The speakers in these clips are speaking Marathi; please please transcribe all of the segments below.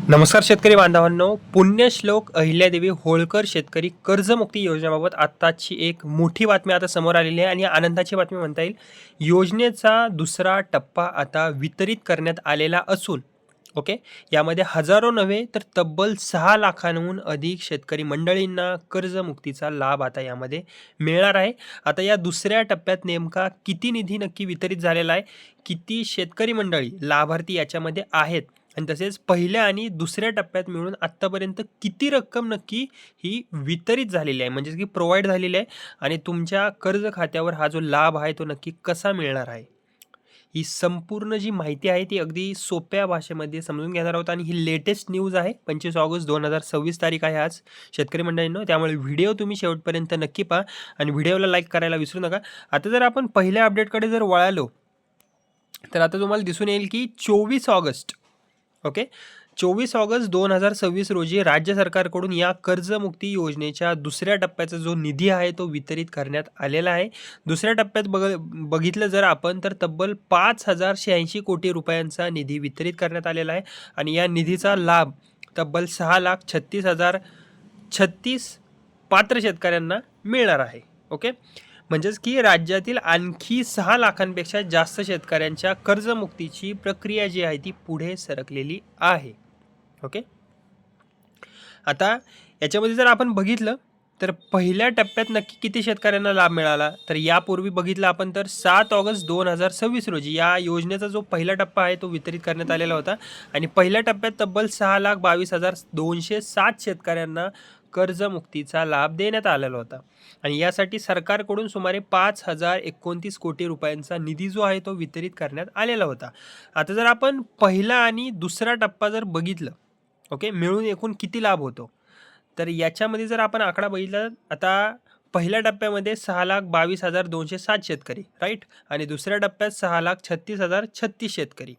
नमस्कार शेतकरी बांधवांनो, पुण्यश्लोक अहिल्यादेवी होळकर शेतकरी कर्जमुक्ती योजनेबाबत आत्ताची एक मोठी बातमी आता समोर आलेली आहे आणि आनंदाची बातमी म्हणता येईल. योजनेचा दुसरा टप्पा आता वितरित करण्यात आलेला असून यामध्ये हजारो नव्हे तर तब्बल 6 लाखांहून अधिक शेतकरी मंडळींना कर्जमुक्तीचा लाभ आता यामध्ये मिळणार आहे. आता या दुसऱ्या टप्प्यात नेमका किती निधी नक्की वितरित झालेला आहे, किती शेतकरी मंडळी लाभार्थी याच्यामध्ये आहेत आणि तसेच पहिल्या आणि दुसऱ्या टप्प्यात मिळून आत्तापर्यंत किती रक्कम नक्की ही वितरित झालेली आहे, म्हणजे की प्रोव्हाइड झालेली आहे आणि तुमच्या कर्ज खात्यावर हा जो लाभ आहे तो नक्की कसा मिळणार आहे, ही संपूर्ण जी माहिती आहे ती अगदी सोप्या भाषेमध्ये समजून घेणार आहोत. आणि ही लेटेस्ट न्यूज आहे. 25 ऑगस्ट 2026 तारीख आहे आज शेतकरी मंडळींनो. त्यामुळे व्हिडिओ तुम्ही शेवटपर्यंत नक्की पहा आणि व्हिडिओला लाईक करायला विसरू नका. आता जर आपण पहिल्या अपडेटकडे जर वळालो तर आता तुम्हाला दिसून येईल की 24 ऑगस्ट 2026 रोजी राज्य सरकारकडून या कर्जमुक्ती योजनेच्या दुसऱ्या टप्प्याचा जो निधी आहे तो वितरित करण्यात आलेला आहे. दुसऱ्या टप्प्यात बघितलं जर आपण तर तब्बल 5,180 कोटी रुपयांचा निधी वितरित करण्यात आलेला आहे आणि या निधीचा लाभ तब्बल 6,36,036 पात्र शेतकऱ्यांना मिळणार आहे. म्हणजेच की राज्यातील आणखी 6 लाखांपेक्षा जास्त शेतकऱ्यांच्या कर्जमुक्तीची प्रक्रिया जी आहे ती पुढे सरकलेली आहे. आता याच्यामध्ये जर आपण बघितलं तर पहिल्या टप्प्यात नक्की किती शेतकऱ्यांना लाभ मिळाला, तर यापूर्वी बघितलं आपण तर 7 ऑगस्ट 2026 रोजी या योजनेचा जो पहिला टप्पा आहे तो वितरित करण्यात आलेला होता आणि पहिल्या टप्प्यात तब्बल 6,22,207 शेतकऱ्यांना कर्जमुक्तीचा लाभ देण्यात आलेला होता आणि यासाठी सरकारकडून सुमारे 5,029 कोटी रुपयांचा निधी जो आहे तो वितरित करण्यात आलेला होता. आता जर आपण पहिला आणि दुसरा टप्पा जर बघितलं मिळून एकूण किती लाभ होतो, तर याच्यामध्ये जर आपण आकडा बघितला आता पहिल्या टप्प्यामध्ये 6,22,207 शेतकरी राईट आणि दुसऱ्या टप्प्यात 6,36,036 शेतकरी.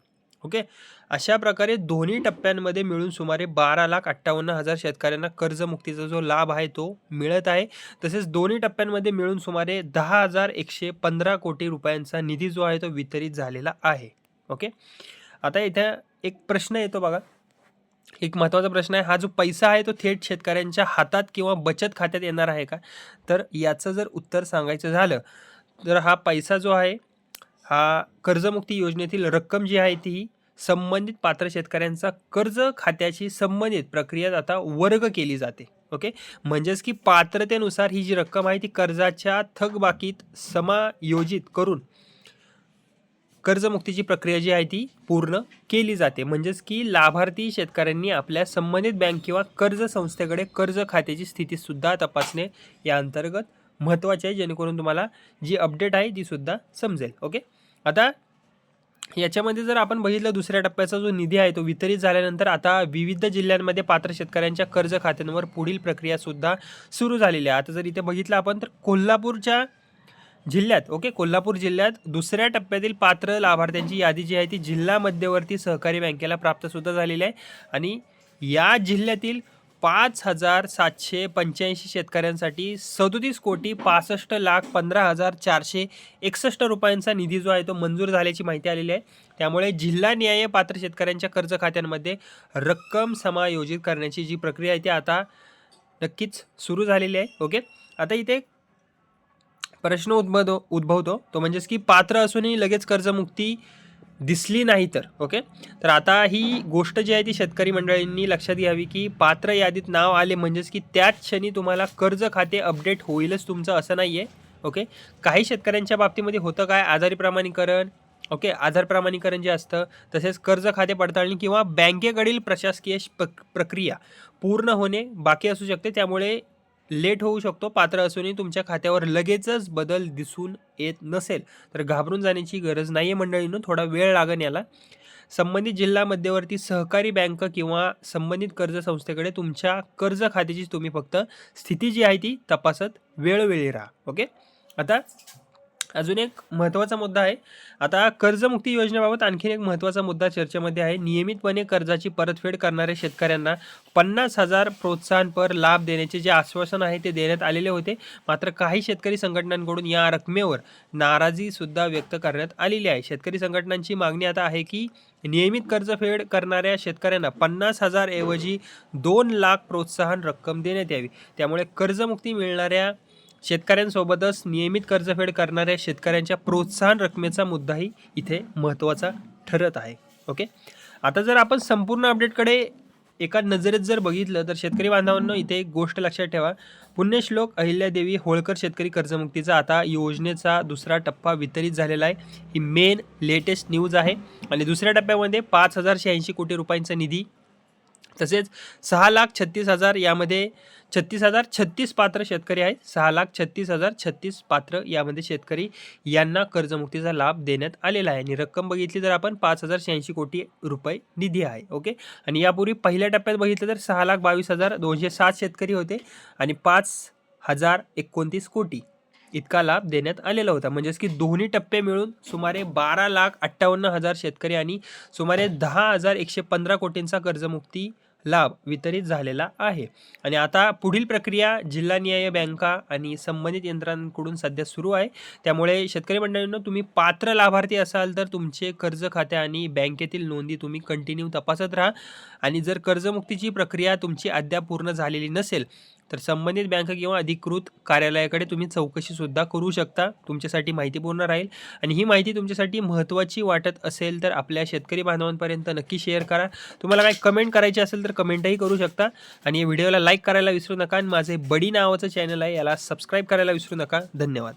अशा प्रकारे दोन्ही टप्प्यांमध्ये मिळून सुमारे 12,58,000 शेतकऱ्यांना कर्जमुक्तीचा जो लाभ आहे तो मिळत आहे. तसेच दोन्ही टप्प्यांमध्ये मिळून सुमारे 10,115 कोटी रुपयांचा निधी जो आहे तो वितरित झालेला आहे. आता इथे एक प्रश्न येतो बघा, एक महत्त्वाचा प्रश्न आहे, हा जो पैसा आहे तो थेट शेतकऱ्यांच्या हातात किंवा बचत खात्यात येणार आहे का? तर याचं जर उत्तर सांगायचं झालं तर हा पैसा जो आहे हा कर्जमुक्ती योजनेतील रक्कम जी आहे ती संबंधित पात्र शेतकऱ्यांचा कर्ज खात्याशी संबंधित प्रक्रियेत आता वर्ग केली जाते. म्हणजेच की पात्रतेनुसार ही जी रक्कम आहे ती कर्जाच्या थकबाकीत समायोजित करून कर्जमुक्तीची प्रक्रिया जी आहे ती पूर्ण केली जाते. म्हणजेच की लाभार्थी शेतकऱ्यांनी आपल्या संबंधित बँक किंवा कर्ज संस्थेकडे कर्ज खात्याची स्थिती सुद्धा तपासणे या अंतर्गत महत्त्वाचे आहे, जेणेकरून तुम्हाला जी अपडेट आहे ती सुद्धा समजेल. आता याच्यामध्ये जर आपण बघितलं दुसऱ्या टप्प्याचा जो निधी आहे तो वितरित झाल्यानंतर आता विविध जिल्ह्यांमध्ये पात्र शेतकऱ्यांच्या कर्ज खात्यांवर पुढील प्रक्रिया सुद्धा सुरू झालेली आहे. आता जर इथे बघितलं आपण तर कोल्हापूरच्या जिल्ह्यात कोल्हापूर जिल्ह्यात दुसऱ्या टप्प्यातील पात्र लाभार्थ्यांची यादी जी आहे ती जिल्हा मध्यवर्ती सहकारी बँकेला प्राप्त सुद्धा झालेली आहे आणि या जिल्ह्यातील 5,785 शेतकऱ्यांसाठी 37,65,15,461 रुपयांचा निधी जो आहे तो मंजूर झाल्याची माहिती आलेली आहे. त्यामुळे जिल्हा न्याय पात्र शेतकऱ्यांच्या कर्ज खात्यांमध्ये रक्कम समायोजित करण्याची जी प्रक्रिया आहे ती आता नक्कीच सुरू झालेली आहे. आता इथे प्रश्न उद्भवतो तो म्हणजेच की पात्र असूनही लगेच कर्जमुक्ती दिसली नाही तर आता ही गोष्ट जी आहे ती शेतकरी मंडळींनी लक्षात घ्यावी की पात्र यादीत नाव आले म्हणजेच की त्याच क्षणी तुम्हाला कर्ज खाते अपडेट होईलच तुमचं असं नाही आहे. काही शेतकऱ्यांच्या बाबतीमध्ये होतं काय, आधार प्रमाणीकरण आधार प्रमाणीकरण जे असतं, तसेच कर्ज खाते पडताळणी किंवा बँकेकडील प्रशासकीय प्रक्रिया पूर्ण होणे बाकी असू शकते, त्यामुळे लेट होऊ शकतो. पात्र असूनही तुमच्या खात्यावर लगेचच बदल दिसून येत नसेल तर घाबरून जाण्याची गरज नाही आहे मंडळींनो, थोडा वेळ लागेल याला. संबंधित जिल्हा मध्यवर्ती सहकारी बँक किंवा संबंधित कर्ज संस्थेकडे तुमच्या कर्ज खात्याची तुम्ही फक्त स्थिती जी आहे ती तपासत वेळोवेळी राहा. आता अजून एक महत्त्वाचा मुद्दा आहे. आता कर्जमुक्ती योजनेबाबत आणखीन एक महत्त्वाचा मुद्दा चर्चेमध्ये आहे. नियमितपणे कर्जाची परतफेड करणाऱ्या शेतकऱ्यांना 50,000 प्रोत्साहनपर लाभ देण्याचे जे आश्वासन आहे ते देण्यात आलेले होते. मात्र काही शेतकरी संघटनांकडून या रकमेवर नाराजीसुद्धा व्यक्त करण्यात आलेली आहे. शेतकरी संघटनांची मागणी आता आहे की नियमित कर्जफेड करणाऱ्या शेतकऱ्यांना 50,000 ऐवजी 2,00,000 प्रोत्साहन रक्कम देण्यात यावी. त्यामुळे कर्जमुक्ती मिळणाऱ्या शेतकऱ्यांसोबतच नियमित कर्जफेड करणाऱ्या शेतकऱ्यांच्या प्रोत्साहन रकमेचा मुद्दाही इथे महत्त्वाचा ठरत आहे. ओके, आता जर आपण संपूर्ण अपडेटकडे एका नजरेत जर बघितलं तर शेतकरी बांधवांनो इथे एक गोष्ट लक्षात ठेवा. पुण्यश्लोक अहिल्यादेवी होळकर शेतकरी कर्जमुक्तीचा आता योजनेचा दुसरा टप्पा वितरित झालेला आहे. ही मेन लेटेस्ट न्यूज आहे. आणि दुसऱ्या टप्प्यामध्ये 5,086 कोटी रुपयांचा निधी, तसेच 6,36,000 यामध्ये 36,036 पात्र शेतकरी आहेत. 6,36,036 पात्र यामध्ये शेतकरी यांना कर्जमुक्तीचा लाभ देण्यात आलेला आहे. आणि रक्कम बघितली तर आपण 5,086 कोटी रुपये निधी आहे. ओके, आणि यापूर्वी पहिल्या टप्प्यात बघितलं तर 6,22,207 शेतकरी होते आणि 5,029 कोटी इतका लाभ देण्यात आलेला होता. म्हणजेच की दोन्ही टप्पे मिळून सुमारे 12,58,000 शेतकरी आणि सुमारे 10,115 कोटींचा कर्जमुक्ती लाभ वितरित झालेला आहे. आणि आता पुढील प्रक्रिया जिल्हानिहाय बँका आणि संबंधित यंत्रणांकडून सध्या सुरू आहे. त्यामुळे शेतकरी मंडळींनो, तुम्ही पात्र लाभार्थी असाल तर तुमचे कर्ज खाते आणि बँकेतील नोंदी तुम्ही कंटिन्यू तपासत राहा. आणि जर कर्जमुक्तीची प्रक्रिया तुमची अद्याप पूर्ण झालेली नसेल तर संबंधित बँक किंवा अधिकृत कार्यालयाकडे तुम्ही चौकशीसुद्धा करू शकता. तुमच्यासाठी माहितीपूर्ण राहील. आणि ही माहिती तुमच्यासाठी महत्त्वाची वाटत असेल तर आपल्या शेतकरी बांधवांपर्यंत नक्की शेअर करा. तुम्हाला काही कमेंट करायची असेल तर कमेंटही करू शकता. आणि या व्हिडिओला लाईक करायला विसरू नका. आणि माझे बडी नावाचं चॅनल आहे, याला सबस्क्राईब करायला विसरू नका. धन्यवाद.